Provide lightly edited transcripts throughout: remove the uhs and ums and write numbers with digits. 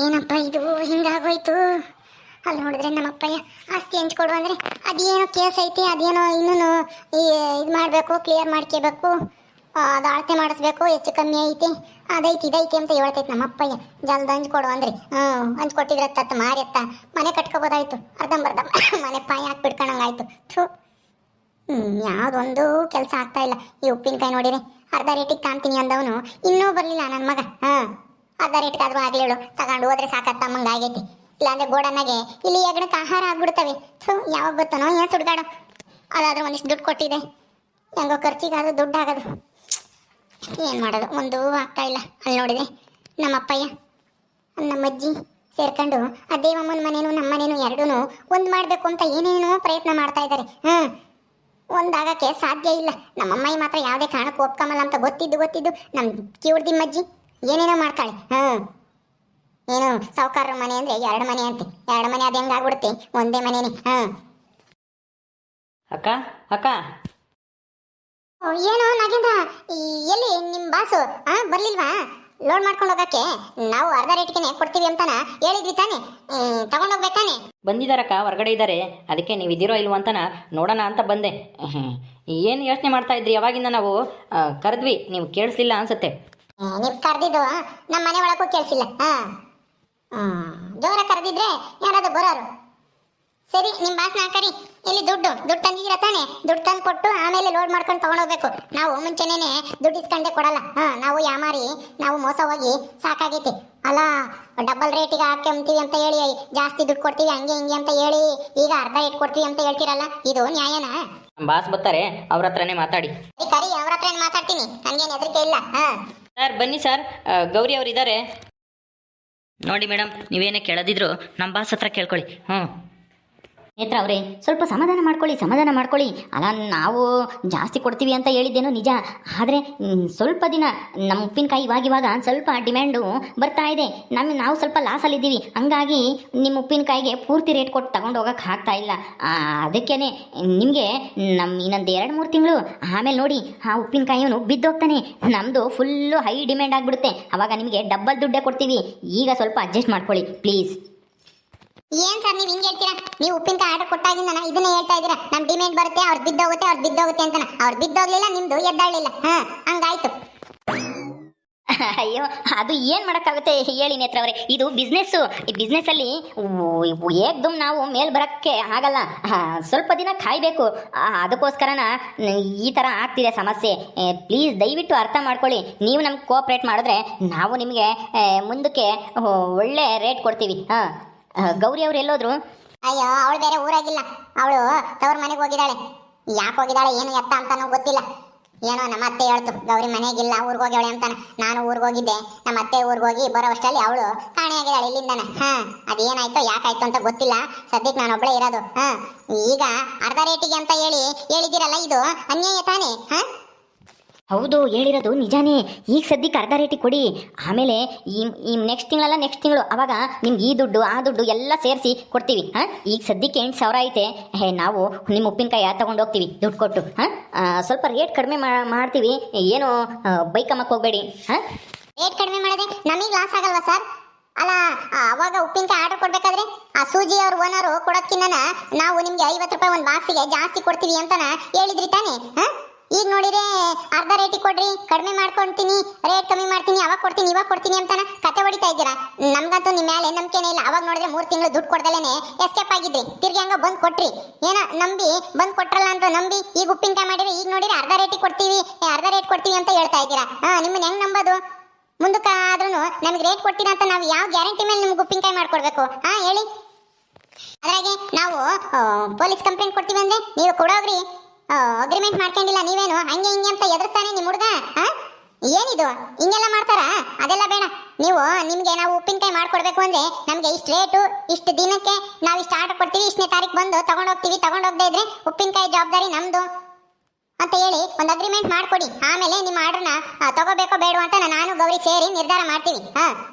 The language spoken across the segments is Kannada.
ಏನಪ್ಪ ಇದು ಹಿಂಗಾಗೋಯ್ತು. ಅಲ್ಲಿ ನೋಡಿದ್ರೆ ನಮ್ಮಪ್ಪಯ್ಯ ಆಸ್ತಿ ಹಂಚ್ಕೊಡು ಅಂದರೆ ಅದೇನೋ ಕೇಸ್ ಐತಿ, ಅದೇನೋ ಇನ್ನೂ ಇದು ಮಾಡಬೇಕು, ಕ್ಲಿಯರ್ ಮಾಡ್ಕೋಬೇಕು, ಅದು ಅಳತೆ ಮಾಡಿಸ್ಬೇಕು, ಹೆಚ್ಚು ಕಮ್ಮಿ ಐತಿ, ಅದೈತಿ ಇದೈತಿ ಅಂತ ಹೇಳ್ತೈತೆ ನಮ್ಮಪ್ಪಯ್ಯ. ಜಲ್ದ ಹಂಚ್ಕೊಡು ಅಂದ್ರೆ ಹಂಚ್ಕೊಟ್ಟಿದ್ರೆ ತತ್ತ ಮಾರಿಯತ್ತ ಮನೆ ಕಟ್ಕೋಬೋದಾಯ್ತು. ಅರ್ಧಂಬರ್ಧ ಮನೆ ಪಾಯ ಹಾಕ್ಬಿಡ್ಕೊಂಡಂಗಾಯ್ತು. ಥೂ, ಯಾವುದೊಂದು ಕೆಲಸ ಆಗ್ತಾ ಇಲ್ಲ. ಈ ಉಪ್ಪಿನಕಾಯಿ ನೋಡಿರಿ, ಅರ್ಧ ರೇಟಿಗೆ ಕಾಣ್ತೀನಿ ಅಂದವನು ಇನ್ನೂ ಬರಲಿಲ್ಲ ನನ್ನ ಮಗ. ಅರ್ಧ ರೇಟ್ಗಾದ್ರೂ ಆಗ್ಲೇಳು, ತಗೊಂಡು ಹೋದ್ರೆ ಸಾಕತ್ತ ಅಮ್ಮಂಗೆ ಆಗೈತಿ. ಇಲ್ಲಾಂದ್ರೆ ಗೋಡನ್ನಾಗೆ ಇಲ್ಲಿ ಎಗಣಕ್ಕೆ ಆಹಾರ ಆಗ್ಬಿಡ್ತವೆ. ಥೂ, ಯಾವಾಗ ಗೊತ್ತನೋ ಏನು ಸುಡ್ಗಾಡು. ಅದಾದ್ರೂ ಒಂದಿಷ್ಟು ದುಡ್ಡು ಕೊಟ್ಟಿದೆ, ಹೆಂಗೋ ಖರ್ಚಿಗಾದ್ರೂ ದುಡ್ಡು ಆಗೋದು. ಏನು ಮಾಡೋದು, ಒಂದು ಆಗ್ತಾ ಇಲ್ಲ. ಅಲ್ಲಿ ನೋಡಿದೆ ನಮ್ಮಪ್ಪಯ್ಯ ನಮ್ಮಜ್ಜಿ ಸೇರ್ಕೊಂಡು ಆ ದೇವಮ್ಮನ ಮನೇನು ನಮ್ಮ ಮನೇನು ಎರಡೂ ಒಂದು ಮಾಡಬೇಕು ಅಂತ ಏನೇನೋ ಪ್ರಯತ್ನ ಮಾಡ್ತಾ ಇದ್ದಾರೆ. ಒಂದಾಗಕ್ಕೆ ಸಾಧ್ಯ ಇಲ್ಲ. ನಮ್ಮಮ್ಮಯ್ಯ ಮಾತ್ರ ಯಾವುದೇ ಕಾರಣಕ್ಕೂ ಒಪ್ಕೊಂಬಲ್ಲ ಅಂತ ಗೊತ್ತಿದ್ದು ನಮ್ಮ ಕಿವುಡ್ದಿಮ್ಮಜ್ಜಿ ಏನೇನೋ ಮಾಡ್ತಾಳೆ. ಏನು ಸಾವುಕಾರರ ಮನೆ ಅಂದರೆ ಎರಡು ಮನೆ ಅಂತೆ, ಎರಡು ಮನೆ ಅದು ಹೆಂಗಾಗ್ಬಿಡುತ್ತೆ, ಒಂದೇ ಮನೇನೆ. ಅಕ್ಕ ಅಕ್ಕ, ಏನು ನಾಗೇಂದ್ರ, ಎಲ್ಲಿ ನಿಮ್ಮ ಬಾಸು ಬರ್ಲಿಲ್ವಾ ಲೋಡ್ ಮಾಡ್ಕೊಂಡು ಹೋಗಕ್ಕೆ? ನಾವು ಅರ್ಧ ರೇಟ್ಗೆ ಕೊಡ್ತೀವಿ ಅಂತಾನ ಹೇಳಿದ್ವಿ ತಾನೆ, ತಗೊಂಡೋಗ್ಬೇಕಾನೆ. ಬಂದಿದ್ದಾರಕ್ಕ, ಹೊರಗಡೆ ಇದ್ದಾರೆ. ಅದಕ್ಕೆ ನೀವು ಇದ್ದೀರೋ ಇಲ್ವೋ ಅಂತನ ನೋಡೋಣ ಅಂತ ಬಂದೆ. ಏನು ಯೋಚನೆ ಮಾಡ್ತಾ ಇದ್ರಿ? ಅವಾಗಿಂದ ನಾವು ಕರೆದ್ವಿ, ನೀವು ಕೇಳಿಸ್ಲಿಲ್ಲ ಅನ್ಸುತ್ತೆ. ನೀವು ಕರೆದಿದ್ದು ನಮ್ಮ ಮನೆ ಒಳಗೂ ಕೇಳಿಸಿಲ್ಲ. ಜೋರ ಕರೆದಿದ್ರೆ ಯಾರಾದ್ರೂ ಬರೋರು. ಸರಿ, ನಿಮ್ಮ ಬಾಸ್ನ ಕರಿ. ಇಲ್ಲಿ ದುಡ್ಡು ತಂದಿದ್ದೀರ ತಾನೆ? ದುಡ್ಡು ತಂದು ಕೊಟ್ಟು ಆಮೇಲೆ ಲೋಡ್ ಮಾಡ್ಕೊಂಡು ತಗೊಂಡೋಗ್ಬೇಕು. ನಾವು ಮುಂಚೆನೇ ದುಡ್ಡು ಇಸ್ಕೊಂಡೆ ಕೊಡಲ್ಲ. ನಾವು ಯಾಮಾರಿ, ನಾವು ಮೋಸ ಹೋಗಿ ಸಾಕಾಗೈತಿ. ಅಲ್ಲ, ಡಬಲ್ ರೇಟಿಗೆ ಹಾಕ್ಕೊಂತೀವಿ ಅಂತ ಹೇಳಿ ಜಾಸ್ತಿ ದುಡ್ಡು ಕೊಡ್ತೀವಿ, ಹಂಗೆ ಹಿಂಗೆ ಅಂತ ಹೇಳಿ ಈಗ ಅರ್ಧ ರೇಟ್ ಕೊಡ್ತೀವಿ ಅಂತ ಹೇಳ್ತೀರಲ್ಲ, ಇದು ನ್ಯಾಯನಾ? ಬಾಸ್ ಬರ್ತಾರೆ, ಅವ್ರ ಹತ್ರನೇ ಮಾತಾಡಿ. ಕರಿ, ಅವ್ರ ಹತ್ರ ಮಾತಾಡ್ತೀನಿ, ನನಗೇನು ಹೆದರಿಕೆ ಇಲ್ಲ. ಸರ್ ಬನ್ನಿ ಸರ್, ಗೌರಿ ಅವ್ರು ಇದ್ದಾರೆ ನೋಡಿ. ಮೇಡಮ್, ನೀವೇನೇ ಕೇಳದಿದ್ರು ನಮ್ಮ ಬಾಸ್ ಹತ್ರ ಕೇಳ್ಕೊಳ್ಳಿ. ನೇತ್ರ ಅವರೇ, ಸ್ವಲ್ಪ ಸಮಾಧಾನ ಮಾಡ್ಕೊಳ್ಳಿ. ಅಲ್ಲ, ನಾವು ಜಾಸ್ತಿ ಕೊಡ್ತೀವಿ ಅಂತ ಹೇಳಿದ್ದೇನೋ ನಿಜ, ಆದರೆ ಸ್ವಲ್ಪ ದಿನ ನಮ್ಮ ಉಪ್ಪಿನಕಾಯಿ ಇವಾಗ ಸ್ವಲ್ಪ ಡಿಮ್ಯಾಂಡು ಬರ್ತಾ ಇದೆ. ನಾವು ಸ್ವಲ್ಪ ಲಾಸಲ್ಲಿದ್ದೀವಿ. ಹಂಗಾಗಿ ನಿಮ್ಮ ಉಪ್ಪಿನಕಾಯಿಗೆ ಪೂರ್ತಿ ರೇಟ್ ಕೊಟ್ಟು ತಗೊಂಡು ಹೋಗೋಕೆ ಆಗ್ತಾ ಇಲ್ಲ. ಅದಕ್ಕೇ ನಿಮಗೆ ಇನ್ನೊಂದು 2-3 ತಿಂಗಳು ಆಮೇಲೆ ನೋಡಿ, ಆ ಉಪ್ಪಿನಕಾಯಿಯವನು ಬಿದ್ದೋಗ್ತಾನೆ. ನಮ್ಮದು ಫುಲ್ಲು ಹೈ ಡಿಮ್ಯಾಂಡ್ ಆಗಿಬಿಡುತ್ತೆ. ಆವಾಗ ನಿಮಗೆ ಡಬ್ಬಲ್ ದುಡ್ಡೇ ಕೊಡ್ತೀವಿ. ಈಗ ಸ್ವಲ್ಪ ಅಡ್ಜಸ್ಟ್ ಮಾಡ್ಕೊಳ್ಳಿ ಪ್ಲೀಸ್. ಏನ್ ಸರ್ ನೀವು ಹಿಂಗೆ ಹೇಳ್ತೀರಾ? ನೀವು ಉಪ್ಪಿನಕಾಯಿ ಆರ್ಡರ್ ಕೊಟ್ಟಾಗಿಂದ ಇದನ್ನೇ ಹೇಳ್ತಾ ಇದ್ದೀರಾ, ನಮ್ಮ ಡಿಮ್ಯಾಂಡ್ ಬರುತ್ತೆ, ಅವ್ರು ಬಿದ್ದೋಗುತ್ತೆ ಅಂತ. ಅವ್ರು ಬಿದ್ದೋಗ್ಲಿಲ್ಲ, ನಿಮ್ದು ಎದ್ದಾಳಿಲ್ಲ. ಹಂಗಾಯ್ತು. ಅಯ್ಯೋ, ಅದು ಏನು ಮಾಡೋಕ್ಕಾಗುತ್ತೆ ಹೇಳಿ ನೇತ್ರ ಅವರೇ, ಇದು ಬಿಸ್ನೆಸ್ಸು. ಈ ಬಿಸ್ನೆಸ್ಸಲ್ಲಿ ಏಕ್ದಮ್ ನಾವು ಮೇಲೆ ಬರೋಕ್ಕೆ ಆಗಲ್ಲ. ಸ್ವಲ್ಪ ದಿನ ಕಾಯಬೇಕು. ಅದಕ್ಕೋಸ್ಕರನ ಈ ಥರ ಆಗ್ತಿದೆ ಸಮಸ್ಯೆ. ಪ್ಲೀಸ್ ದಯವಿಟ್ಟು ಅರ್ಥ ಮಾಡ್ಕೊಳ್ಳಿ. ನೀವು ನಮ್ಗೆ ಕೋಆಪ್ರೇಟ್ ಮಾಡಿದ್ರೆ ನಾವು ನಿಮಗೆ ಮುಂದಕ್ಕೆ ಒಳ್ಳೆ ರೇಟ್ ಕೊಡ್ತೀವಿ. ಗೌರಿ ಅವ್ರು ಎಲ್ಲೋದ್ರು? ಅಯ್ಯೋ, ಅವಳು ಬೇರೆ ಊರಾಗಿಲ್ಲ, ಅವಳು ತವ್ರ ಮನೆಗೆ ಹೋಗಿದ್ದಾಳೆ. ಯಾಕೆ ಹೋಗಿದ್ದಾಳೆ ಏನು ಎತ್ತ ಅಂತಾನೂ ಗೊತ್ತಿಲ್ಲ. ಏನೋ ನಮ್ಮ ಅತ್ತೆ ಹೇಳ್ತು, ಗೌರಿ ಮನೆಗಿಲ್ಲ, ಊರಿಗೆ ಹೋಗ್ಯಾಳೆ ಅಂತಾನೆ. ನಾನು ಊರಿಗೆ ಹೋಗಿದ್ದೆ, ನಮ್ಮ ಅತ್ತೆ ಊರಿಗೆ ಹೋಗಿ ಬರೋವಷ್ಟರಲ್ಲಿ ಅವಳು ಕಾಣೆಯಾಗಿದ್ದಾಳೆ ಇಲ್ಲಿಂದಾನೆ. ಅದೇನಾಯ್ತೋ ಯಾಕಾಯ್ತು ಅಂತ ಗೊತ್ತಿಲ್ಲ. ಸದ್ಯಕ್ಕೆ ನಾನು ಒಬ್ಬಳೇ ಇರೋದು. ಈಗ ಅರ್ಧ ರೇಟಿಗೆ ಅಂತ ಹೇಳಿದಿರಲ್ಲ, ಇದು ಅನ್ಯಾಯ ತಾನೇ? ಹೌದು, ಹೇಳಿರೋದು ನಿಜಾನೇ. ಈಗ ಸದ್ಯಕ್ಕೆ ಅರ್ಧ ರೇಟಿಗೆ ಕೊಡಿ. ಆಮೇಲೆ ಈ ನೆಕ್ಸ್ಟ್ ತಿಂಗಳು ಅವಾಗ ನಿಮ್ಗೆ ಈ ದುಡ್ಡು ಆ ದುಡ್ಡು ಎಲ್ಲ ಸೇರಿಸಿ ಕೊಡ್ತೀವಿ. ಈಗ ಸದ್ಯಕ್ಕೆ 8,000 ಐತೆ. ನಾವು ನಿಮ್ಮ ಉಪ್ಪಿನಕಾಯಿ ತಗೊಂಡು ಹೋಗ್ತೀವಿ ದುಡ್ಡು ಕೊಟ್ಟು. ಸ್ವಲ್ಪ ರೇಟ್ ಕಡಿಮೆ ಮಾಡ್ತೀವಿ, ಏನು ಬೈಕಮ್ಮಕ್ಕೆ ಹೋಗಬೇಡಿ. ರೇಟ್ ಕಡಿಮೆ ಮಾಡಿದ್ರೆ ನಮಗೆ ಲಾಸ್ ಆಗಲ್ವಾ ಸರ್? ಅಲ್ಲ, ಅವಾಗ ಉಪ್ಪಿನಕಾಯಿ ಆರ್ಡರ್ ಕೊಡ್ಬೇಕಾದ್ರೆ ಆ ಸೂಜಿ ಅವ್ರ ಓನರು ಕೊಡೋದ್ಕಿನ್ನ ನಾವು ನಿಮ್ಗೆ 50 ರೂಪಾಯಿ ಒಂದು ಬಾಕ್ಸಿಗೆ ಜಾಸ್ತಿ ಕೊಡ್ತೀವಿ ಅಂತಾನ ಹೇಳಿದ್ರಿ ತಾನೆ? ಈಗ ನೋಡಿದ್ರೆ ಅರ್ಧ ರೇಟಿಗೆ ಕೊಡ್ರಿ, ಕಡಿಮೆ ಮಾಡ್ಕೊಳ್ತೀನಿ, ರೇಟ್ ಕಮ್ಮಿ ಮಾಡ್ತೀನಿ, ಅವಾಗ ಕೊಡ್ತೀನಿ ಇವಾಗ ಕೊಡ್ತೀನಿ ಅಂತಾನ ಕತೆ ಹೊಡಿತಾ ಇದ್ದೀರಾ. ನಮ್ಗಂತೂ ನಿಮ್ಮ ಮೇಲೆ ನಂಬಿಕೆನೇ ಇಲ್ಲ. ಅವಾಗ ನೋಡಿದ್ರೆ 3 ತಿಂಗಳು ದುಡ್ಡು ಕೊಡ್ದಲೇನೆ ಎಸ್ಕೇಪ್ ಆಗಿದ್ರಿ. ತಿರ್ಗಿ ಹಂಗ ಬಂದು ಕೊಟ್ರಿ, ಏನೋ ನಂಬಿ ಬಂದು ಕೊಟ್ರಲ್ಲ ಅಂತ ನಂಬಿ ಈಗ ಉಪ್ಪಿನಕಾಯಿ ಮಾಡಿದ್ರೆ ಈಗ ನೋಡಿದ್ರೆ ಅರ್ಧ ರೇಟಿಗೆ ಕೊಡ್ತೀವಿ, ಅರ್ಧ ರೇಟ್ ಕೊಡ್ತೀವಿ ಅಂತ ಹೇಳ್ತಾ ಇದ್ದೀರಾ. ನಿಮ್ಮನ್ನ ಹೆಂಗ್ ನಂಬೋದು? ಮುಂದಕ್ಕಾದ್ರೂ ನಮಗೆ ರೇಟ್ ಕೊಡ್ತೀರಾ ಅಂತ ನಾವು ಯಾವ ಗ್ಯಾರಂಟಿ ಮೇಲೆ ನಿಮ್ಗೆ ಉಪ್ಪಿನಕಾಯಿ ಮಾಡ್ಕೊಡ್ಬೇಕು? ಹೇಳಿ. ಅದ್ರಾಗೆ ನಾವು ಪೊಲೀಸ್ ಕಂಪ್ಲೇಂಟ್ ಕೊಡ್ತೀವಿ ಅಂದ್ರೆ ನೀವು ಕೊಡೋಗ್ರಿ, ಅಗ್ರಿಮೆಂಟ್ ಮಾಡ್ಕೊಂಡಿಲ್ಲ, ನೀವೇನು ಹಂಗೆ ಹಿಂಗೆ ಅಂತ ಎದುರಿಸ್ತಾನೆ ನಿಮ್ಮ ಹುಡುಗ. ಏನಿದು ಹಿಂಗೆಲ್ಲ ಮಾಡ್ತಾರಾ? ಅದೆಲ್ಲ ಬೇಡ. ನಿಮ್ಗೆ ನಾವು ಉಪ್ಪಿನಕಾಯಿ ಮಾಡ್ಕೊಡ್ಬೇಕು ಅಂದ್ರೆ ನಮ್ಗೆ ಇಷ್ಟು ರೇಟು, ಇಷ್ಟು ದಿನಕ್ಕೆ ನಾವು ಇಷ್ಟು ಆರ್ಡರ್ ಕೊಡ್ತೀವಿ, ಇಷ್ಟನೇ ತಾರೀಕು ಬಂದು ತಗೊಂಡೋಗ್ತೀವಿ, ತಗೊಂಡೋಗದೇ ಇದ್ರೆ ಉಪ್ಪಿನಕಾಯಿ ಜವಾಬ್ದಾರಿ ನಮ್ದು ಅಂತ ಹೇಳಿ ಒಂದು ಅಗ್ರಿಮೆಂಟ್ ಮಾಡ್ಕೊಡಿ. ಆಮೇಲೆ ನಿಮ್ಮ ಆರ್ಡರ್ನ ತಗೋಬೇಕೋ ಬೇಡ ಅಂತ ನಾನು ಗೌರಿ ಸೇರಿ ನಿರ್ಧಾರ ಮಾಡ್ತೀವಿ.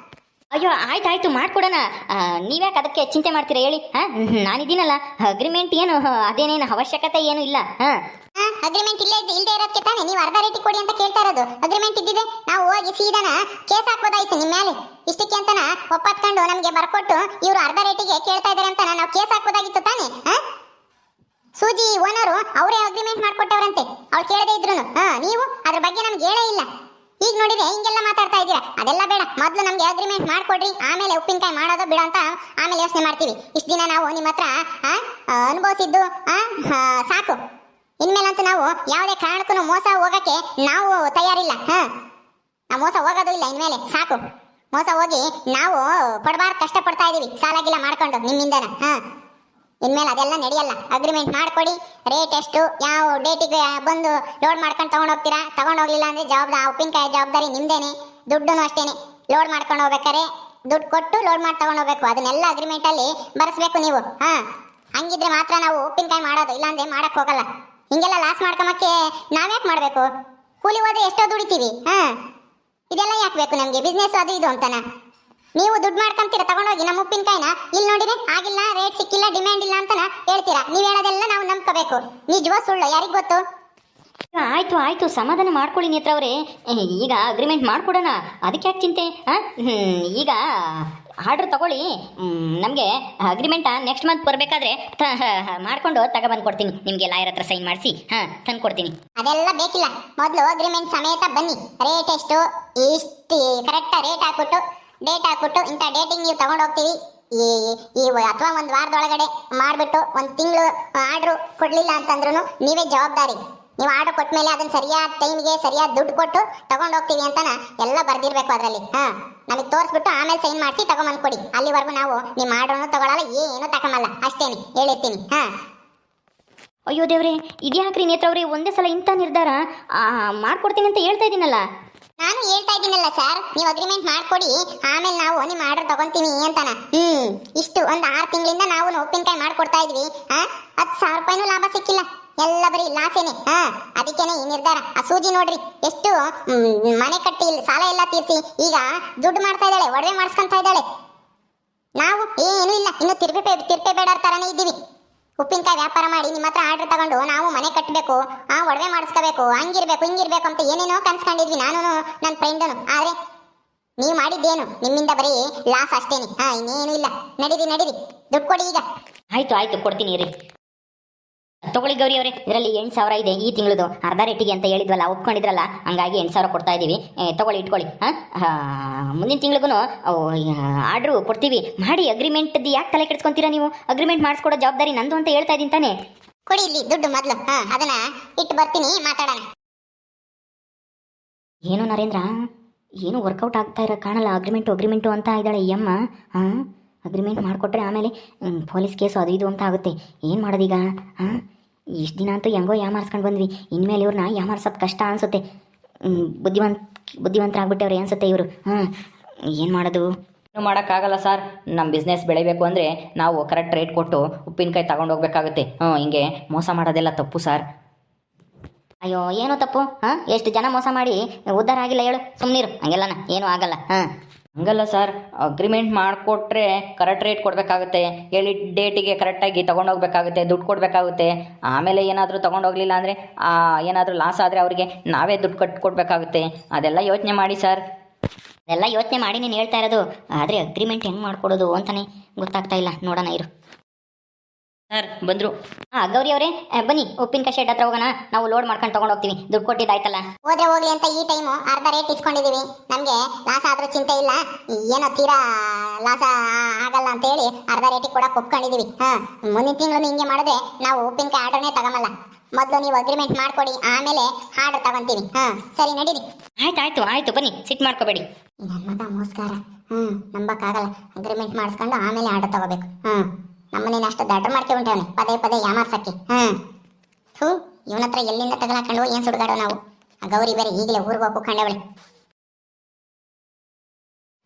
ಅಯ್ಯೋ, ಆಯ್ತು ಮಾಡ್ಕೊಡೋಣ. ನೀವ್ಯಾಕೆ ಅದಕ್ಕೆ ಚಿಂತೆ ಮಾಡ್ತೀರಾ ಹೇಳಿ? ನಾನಿದ್ದೀನಲ್ಲ, ಅಗ್ರಿಮೆಂಟ್ ಏನು ಅದೇನೇನು ಅವಶ್ಯಕತೆ ಏನು ಇಲ್ಲ. ಅಗ್ರಿಮೆಂಟ್ ಇಲ್ಲದೆ ಇರೋದಕ್ಕೆ ತಾನೇ ನೀವು ಅರ್ಧ ರೇಟಿಗೆ ಕೊಡಿ ಅಂತ ಕೇಳ್ತಾ ಇರೋದು. ಅಗ್ರಿಮೆಂಟ್ ಇದ್ದಿದೆ ನಾವು ಹೋಗಿ ಸೀದಾನ ಕೇಸ್ ಹಾಕ್ಬೋದಾಯ್ತು ನಿಮ್ಮ ಮೇಲೆ. ಇಷ್ಟಕ್ಕೆ ಅಂತನ ಒಪ್ಪತ್ಕೊಂಡು ನಮ್ಗೆ ಬರ್ಕೊಟ್ಟು ಇವ್ರು ಅರ್ಧ ರೇಟಿಗೆ ಕೇಳ್ತಾ ಇದಾರೆ ಅಂತ ನಾವು ಕೇಸ್ ಹಾಕೋದಾಗಿತ್ತು ತಾನೆ. ಸೂಜಿ ಓನರು ಅವರೇ ಅಗ್ರಿಮೆಂಟ್ ಮಾಡ್ಕೊಟ್ಟವ್ರಂತೆ, ಅವ್ರು ಕೇಳದೇ ಇದ್ರು. ನೀವು ಅದ್ರ ಬಗ್ಗೆ ನಮ್ಗೆ ಹೇಳೇ ಇಲ್ಲ. ಈಗ ನೋಡಿದ್ರೆ ಹಿಂಗೆಲ್ಲ ಮಾತಾಡ್ತಾ ಇದ್ದೀರಾ. ಅದೆಲ್ಲ ಬೇಡ, ಮೊದಲು ನಮ್ಗೆ ಅಗ್ರಿಮೆಂಟ್ ಮಾಡ್ಕೊಡ್ರಿ, ಆಮೇಲೆ ಉಪ್ಪಿನಕಾಯಿ ಮಾಡೋದು ಬಿಡ ಅಂತ ಆಮೇಲೆ ಯೋಚನೆ ಮಾಡ್ತೀವಿ. ಇಷ್ಟು ದಿನ ನಾವು ನಿಮ್ಮ ಹತ್ರ ಅನುಭವಿಸಿದ್ದು ಸಾಕು. ಇನ್ಮೇಲಂತೂ ನಾವು ಯಾವುದೇ ಕಾರಣಕ್ಕೂ ಮೋಸ ಹೋಗಕ್ಕೆ ನಾವು ತಯಾರಿಲ್ಲ. ನಾವು ಮೋಸ ಹೋಗೋದು ಇಲ್ಲ ಇನ್ಮೇಲೆ, ಸಾಕು. ಮೋಸ ಹೋಗಿ ನಾವು ಪಡಬಾರ್ದು ಕಷ್ಟ ಪಡ್ತಾ ಇದೀವಿ ಸಾಲಾಗಿಲ್ಲ ಮಾಡ್ಕೊಂಡು ನಿಮ್ಮಿಂದನ. ಇನ್ಮೇಲೆ ಅದೆಲ್ಲ ನಡೆಯಲ್ಲ. ಅಗ್ರಿಮೆಂಟ್ ಮಾಡ್ಕೊಡಿ, ರೇಟ್ ಎಷ್ಟು, ಯಾವ ಡೇಟಿಗೆ ಬಂದು ಲೋಡ್ ಮಾಡ್ಕೊಂಡು ತಗೊಂಡೋಗ್ತೀರಾ. ತಗೊಂಡೋಗ್ಲಿಲ್ಲ ಅಂದ್ರೆ ಉಪ್ಪಿನಕಾಯಿ ಜವಾಬ್ದಾರಿ ನಿಮ್ದೇನೆ. ದುಡ್ಡು ಅಷ್ಟೇನೆ, ಲೋಡ್ ಮಾಡ್ಕೊಂಡು ಹೋಗ್ಬೇಕಾರೆ ದುಡ್ಡು ಕೊಟ್ಟು ಲೋಡ್ ಮಾಡಿ ತಗೊಂಡೋಗ್ಬೇಕು. ಅದನ್ನೆಲ್ಲ ಅಗ್ರಿಮೆಂಟ್ ಅಲ್ಲಿ ಬರೆಸ್ಬೇಕು ನೀವು. ಹಂಗಿದ್ರೆ ಮಾತ್ರ ನಾವು ಉಪ್ಪಿನಕಾಯಿ ಮಾಡೋದು, ಇಲ್ಲಾಂದ್ರೆ ಮಾಡಕ್ ಹೋಗಲ್ಲ. ಹಿಂಗೆಲ್ಲ ಲಾಸ್ ಮಾಡ್ಕೊಂಬಕ್ಕೆ ನಾವ್ಯಾಕೆ ಮಾಡ್ಬೇಕು? ಕೂಲಿ ಹೋದ್ರೆ ಎಷ್ಟೋ ದುಡಿತೀವಿ. ಇದೆಲ್ಲ ಯಾಕೆ ಬೇಕು ನಮ್ಗೆ? ಬಿಸ್ನೆಸ್ ಅದು ಇದು ಅಂತನ ನೀವು ದುಡ್ಡು ಮಾಡ್ಕೊಂತೀರ ತಗೊಂಡೋಗಿ ನಮ್ಮ ಉಪ್ಪಿನಕಾಯಿನ. ಇಲ್ಲಿ ನೋಡಿದ್ರೆ ಆಗಿಲ್ಲ, ರೇಟ್ ಸಿಕ್ಕಿಲ್ಲ, ಡಿಮ್ಯಾಂಡ್ ಇಲ್ಲ ಅಂತನ ಹೇಳ್ತೀರಾ. ನೀವು ಹೇಳೋದೆಲ್ಲ ನಾವು ನಂಬ್ಕೋಬೇಕು. ನಿಜವೋ ಸುಳ್ಳು ಯಾರಿಗ್ ಗೊತ್ತು? ಆಯ್ತು ಆಯ್ತು, ಸಮಾಧಾನ ಮಾಡ್ಕೊಳ್ಳಿ ನೇತ್ರ ಅವರೇ. ಈಗ ಅಗ್ರಿಮೆಂಟ್ ಮಾಡ್ಕೊಡೋಣ, ಅದಕ್ಕೆ ಯಾಕೆ ಚಿಂತೆ? ಈಗ ಆರ್ಡ್ರ್ ತಗೊಳ್ಳಿ. ನಮಗೆ ಅಗ್ರಿಮೆಂಟ್ ನೆಕ್ಸ್ಟ್ ಮಂತ್ ಬರಬೇಕಾದ್ರೆ ಮಾಡ್ಕೊಂಡು ತಗೊಬಂದು ಕೊಡ್ತೀನಿ. ನಿಮಗೆ ಲಾಯರ್ ಹತ್ರ ಸೈನ್ ಮಾಡಿಸಿ ತಂದು ಕೊಡ್ತೀನಿ. ಅದೆಲ್ಲ ಬೇಕಿಲ್ಲ, ಮೊದಲು ಅಗ್ರಿಮೆಂಟ್ ಸಮೇತ ಬನ್ನಿ. ರೇಟ್ ಎಷ್ಟು, ಇಷ್ಟು ಕರೆಕ್ಟ್ ರೇಟ್ ಹಾಕ್ಬಿಟ್ಟು ಡೇಟ್ ಹಾಕ್ಬಿಟ್ಟು ಇಂಥ ಡೇಟಿಂಗ್ ನೀವು ತಗೊಂಡೋಗ್ತೀವಿ ಈ ಅಥವಾ ಒಂದು ವಾರದೊಳಗಡೆ ಮಾಡಿಬಿಟ್ಟು ಒಂದು ತಿಂಗಳು ಆರ್ಡ್ರು ಕೊಡಲಿಲ್ಲ ಅಂತಂದ್ರೂ ನೀವೇ ಜವಾಬ್ದಾರಿ. ನೀವು ಆರ್ಡರ್ ಕೊಟ್ಟ ಮೇಲೆ ಅದನ್ನ ಸರಿಯಾದ ಟೈಮಿಗೆ ಸರಿಯಾದ ದುಡ್ಡು ಕೊಟ್ಟು ತಗೊಂಡೋಗ್ತೀವಿ ಅಂತಾನ ಎಲ್ಲ ಬರ್ದಿರ್ಬೇಕು ಅದರಲ್ಲಿ. ನಮಗೆ ತೋರಿಸ್ಬಿಟ್ಟು ಆಮೇಲೆ ಸೈನ್ ಮಾಡಿಸಿ ತಗೊಂಬಂದು ಕೊಡಿ. ಅಲ್ಲಿವರೆಗೂ ನಾವು ನಿಮ್ಮ ಆರ್ಡ್ರನ್ನು ತಗೊಳ್ಳಲ್ಲ, ಏನು ತಗೊಂಬಲ್ಲ, ಅಷ್ಟೇನೆ ಹೇಳಿರ್ತೀನಿ. ಅಯ್ಯೋ ದೇವ್ರೆ, ಇದ್ಯಾಕ್ರಿ ನೇತ್ರ ಅವ್ರೆ ಒಂದೇ ಸಲ ಇಂಥ ನಿರ್ಧಾರ ಮಾಡ್ಕೊಡ್ತೀನಿ ಅಂತ ಹೇಳ್ತಾ ಇದ್ದೀನಲ್ಲ. ನಾನು ಹೇಳ್ತಾ ಇದ್ದೀನಲ್ಲ ಸರ್, ನೀವು ಅಗ್ರಿಮೆಂಟ್ ಮಾಡ್ಕೊಡಿ, ಆಮೇಲೆ ನಾವು ನಿಮ್ಮ ಆರ್ಡರ್ ತಗೊಂತೀವಿ ಅಂತಾನ. ಇಷ್ಟು ಒಂದು 6 ತಿಂಗಳಿಂದ ನಾವು ಉಪ್ಪಿನಕಾಯಿ ಮಾಡ್ಕೊಡ್ತಾ ಇದ್ವಿ. 10,000 ರೂಪಾಯಿನೂ ಲಾಭ ಸಿಕ್ಕಿಲ್ಲ, ಎಲ್ಲ ಬರೀ ಲಾಸೇನೆ. ಅದಕ್ಕೇನೆ ಈ ನಿರ್ಧಾರ. ಆ ಸೂಜಿ ನೋಡ್ರಿ ಎಷ್ಟು ಮನೆ ಕಟ್ಟಿ ಸಾಲ ಎಲ್ಲ ತೀರ್ಸಿ ಈಗ ದುಡ್ಡು ಮಾಡ್ತಾ ಇದ್ದಾಳೆ, ಒಡವೆ ಮಾಡಿಸ್ಕೊಂತ ಇದ್ದಾಳೆ. ನಾವು ಏನೂ ಇಲ್ಲ, ಇನ್ನು ತಿರ್ಪೆ ಬೇಡ ತರಾನೇ ಇದ್ದೀವಿ. ಉಪ್ಪಿನಕಾಯಿ ವ್ಯಾಪಾರ ಮಾಡಿ ನಿಮ್ಮ ಹತ್ರ ಆರ್ಡರ್ ತಗೊಂಡು ನಾವು ಮನೆ ಕಟ್ಟಬೇಕು, ಒಡವೆ ಮಾಡಿಸ್ಕೋಬೇಕು, ಹಂಗಿರ್ಬೇಕು ಹಿಂಗಿರ್ಬೇಕು ಅಂತ ಏನೇನೋ ಕನ್ಸ್ಕೊಂಡಿದ್ವಿ ನಾನು ನನ್ನ ಫ್ರೆಂಡನು. ಆದ್ರೆ ನೀವು ಮಾಡಿದ್ದೇನು? ನಿಮ್ಮಿಂದ ಬರೀ ಲಾಸ್ ಅಷ್ಟೇನೆ. ಇನ್ನೇನು ಇಲ್ಲ. ನಡೀರಿ ದುಡ್ಡು ಕೊಡಿ ಈಗ. ಆಯ್ತು ಆಯ್ತು, ಕೊಡ್ತೀನಿ ರೀ. ತಗೊಳ್ಳಿ ಗೌರಿ ಅವರೇ, ಇದರಲ್ಲಿ 8,000 ಇದೆ ಈ ತಿಂಗಳದು. ಅರ್ಧ ರೇಟಿಗೆ ಅಂತ ಹೇಳಿದ್ವಲ್ಲ, ಒಪ್ಕೊಂಡಿದ್ರಲ್ಲ, ಹಂಗಾಗಿ 8,000 ಕೊಡ್ತಾ ಇದ್ದೀವಿ. ತಗೊಳ್ಳಿ, ಇಟ್ಕೊಳ್ಳಿ. ಮುಂದಿನ ತಿಂಗಳಿಗೂ ಆರ್ಡ್ರು ಕೊಡ್ತೀವಿ. ಮಾಡಿ ಅಗ್ರಿಮೆಂಟ್ದು ಯಾಕೆ ತಲೆ ಕೆಡ್ಸ್ಕೊಂತೀರಾ ನೀವು? ಅಗ್ರಿಮೆಂಟ್ ಮಾಡಿಸ್ಕೊಡೋ ಜವಾಬ್ದಾರಿ ನಂದು ಅಂತ ಹೇಳ್ತಾ ಇದ್ದೀನಿ ತಾನೆ. ಕೊಡಿ ಇಲ್ಲಿ ದುಡ್ಡು ಮೊದಲು. ಅದನ್ನ ಇಟ್ಟು ಬರ್ತೀನಿ, ಮಾತಾಡೋಣ. ಏನು ನರೇಂದ್ರ, ಏನು ವರ್ಕೌಟ್ ಆಗ್ತಾ ಇರೋ ಕಾಣಲ್ಲ. ಅಗ್ರಿಮೆಂಟು ಅಂತ ಇದ್ದಾಳೆ ಈ ಅಮ್ಮ. ಅಗ್ರಿಮೆಂಟ್ ಮಾಡಿಕೊಟ್ರೆ ಆಮೇಲೆ ಪೊಲೀಸ್ ಕೇಸು ಅದು ಇದು ಅಂತ ಆಗುತ್ತೆ. ಏನು ಮಾಡೋದೀಗ? ಇಷ್ಟು ದಿನ ಅಂತೂ ಹೆಂಗೋ ಯಾಮಾರಿಸ್ಕೊಂಡು ಬಂದ್ವಿ, ಇನ್ಮೇಲೆ ಇವ್ರನ್ನ ಯಾಮಾರ್ಸೋದು ಕಷ್ಟ ಅನಿಸುತ್ತೆ. ಬುದ್ಧಿವಂತರಾಗ್ಬಿಟ್ಟವ್ರೆ ಅನಿಸುತ್ತೆ ಇವರು. ಏನು ಮಾಡೋದು? ಏನು ಮಾಡೋಕ್ಕಾಗಲ್ಲ ಸರ್. ನಮ್ಮ ಬಿಸ್ನೆಸ್ ಬೆಳಿಬೇಕು ಅಂದರೆ ನಾವು ಕರೆಕ್ಟ್ ರೇಟ್ ಕೊಟ್ಟು ಉಪ್ಪಿನಕಾಯಿ ತಗೊಂಡೋಗ್ಬೇಕಾಗುತ್ತೆ. ಹಿಂಗೆ ಮೋಸ ಮಾಡೋದೆಲ್ಲ ತಪ್ಪು ಸರ್. ಅಯ್ಯೋ, ಏನೋ ತಪ್ಪು? ಎಷ್ಟು ಜನ ಮೋಸ ಮಾಡಿ ಉದ್ಧಾರ ಆಗಿಲ್ಲ ಹೇಳು? ಸುಮ್ಮನಿರು, ಹಂಗೆಲ್ಲನ ಏನೂ ಆಗಲ್ಲ. ಹಂಗಲ್ಲ ಸರ್, ಅಗ್ರಿಮೆಂಟ್ ಮಾಡಿಕೊಟ್ರೆ ಕರೆಕ್ಟ್ ರೇಟ್ ಕೊಡಬೇಕಾಗುತ್ತೆ, ಹೇಳಿದ ಡೇಟಿಗೆ ಕರೆಕ್ಟಾಗಿ ತೊಗೊಂಡೋಗ್ಬೇಕಾಗುತ್ತೆ, ದುಡ್ಡು ಕೊಡಬೇಕಾಗುತ್ತೆ. ಆಮೇಲೆ ಏನಾದರೂ ತೊಗೊಂಡೋಗ್ಲಿಲ್ಲ ಅಂದರೆ ಏನಾದರೂ ಲಾಸ್ ಆದರೆ ಅವರಿಗೆ ನಾವೇ ದುಡ್ಡು ಕೊಡಬೇಕಾಗುತ್ತೆ. ಅದೆಲ್ಲ ಯೋಚನೆ ಮಾಡಿ ಸರ್. ಅದೆಲ್ಲ ಯೋಚನೆ ಮಾಡಿ ನೀನು ಹೇಳ್ತಾ ಇರೋದು. ಆದರೆ ಅಗ್ರಿಮೆಂಟ್ ಹೆಂಗೆ ಮಾಡ್ಕೊಡೋದು ಅಂತಲೇ ಗೊತ್ತಾಗ್ತಾ ಇಲ್ಲ. ನೋಡೋಣ ಇರು. ಸರ್ ಬಂದರು. ಗೌರಿ ಅವರೇ ಬನ್ನಿ, ಉಪ್ಪಿನಕಾಯಿ ಶೆಡ್ ಹತ್ರ ಹೋಗೋಣ. ನಾವು ಲೋಡ್ ಮಾಡ್ಕೊಂಡು ತೊಗೊಂಡು ಹೋಗ್ತೀವಿ. ದುಡ್ಡು ಕೊಟ್ಟಿದ್ದಾಯ್ತಲ್ಲ. ಹೋದ್ರೆ ಹೋಗ್ಲಿ ಅಂತ ಈ ಟೈಮು ಅರ್ಧ ರೇಟ್ ಇಸ್ಕೊಂಡಿದೀವಿ. ನಮಗೆ ಲಾಸ್ ಆದ್ರೂ ಚಿಂತೆ ಇಲ್ಲ, ಏನೋ ತೀರಾ ಲಾಸ್ ಆಗಲ್ಲ ಅಂತ ಹೇಳಿ ಅರ್ಧ ರೇಟಿಗೆ ಕೊಡಕ್ಕೆ ಒಪ್ಕೊಂಡಿದೀವಿ. ಮುಂದಿನ ತಿಂಗಳು ಹಿಂಗೆ ಮಾಡಿದ್ರೆ ನಾವು ಉಪ್ಪಿನಕಾಯಿ ಆರ್ಡರ್ನೇ ತಗೊಂಬಲ್ಲ. ಮೊದಲು ನೀವು ಅಗ್ರಿಮೆಂಟ್ ಮಾಡ್ಕೊಡಿ, ಆಮೇಲೆ ಆರ್ಡರ್ ತಗೊಂತೀವಿ. ಸರಿ, ನಡೀರಿ. ಆಯ್ತು ಬನ್ನಿ, ಸಿಟ್ ಮಾಡ್ಕೋಬೇಡಿ. ನನ್ನ ಮಗ ಮೋಸ್ಕಾರ. ನಂಬಕ್ಕಾಗಲ್ಲ. ಅಗ್ರಿಮೆಂಟ್ ಮಾಡಿಸ್ಕೊಂಡು ಆಮೇಲೆ ಆರ್ಡರ್ ತಗೋಬೇಕು. ನಮ್ಮನೇನು ಅಷ್ಟು ದಡ್ರ ಮಾಡ್ಕೊಂಡ್ಬಿಟ್ಟವನೆ ಪದೇ ಯಾಮಾರ್ಸಕ್ಕೆ. ಇವನ ಹತ್ರ ಎಲ್ಲಿಂದ ತಗಲಾಕೊಂಡು ಏನು ಸುಡ್ಗಾಡೋ ನಾವು. ಆ ಗೌರಿ ಬೇರೆ ಈಗಲೇ ಊರಿಗೆ ಹೋಗು ಕಂಡವಳೆ.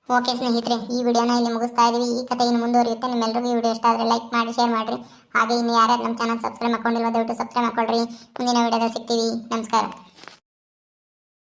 ಓಕೆ ಸ್ನೇಹಿತರೆ, ಈ ವಿಡಿಯೋನ ಇಲ್ಲಿ ಮುಗಿಸ್ತಾ ಇದೀವಿ. ಈ ಕಥೆ ಇನ್ನು ಮುಂದುವರಿಯುತ್ತೆ. ನಿಮ್ಮೆಲ್ಲರಿಗೂ ಈ ವಿಡಿಯೋ ಇಷ್ಟ ಆದರೆ ಲೈಕ್ ಮಾಡಿ, ಶೇರ್ ಮಾಡಿರಿ. ಹಾಗೆ ಇನ್ನು ಯಾರ್ಯಾರು ನಮ್ಮ ಚಾನಲ್ ಸಬ್ಸ್ಕ್ರೈಬ್ ಮಾಡ್ಕೊಂಡಿಲ್ವ ದಯವಿಟ್ಟು ಸಬ್ಸ್ಕ್ರೈಬ್ ಮಾಡ್ಕೊಳ್ರಿ. ಮುಂದಿನ ವಿಡಿಯೋದಲ್ಲಿ ಸಿಗ್ತೀವಿ. ನಮಸ್ಕಾರ.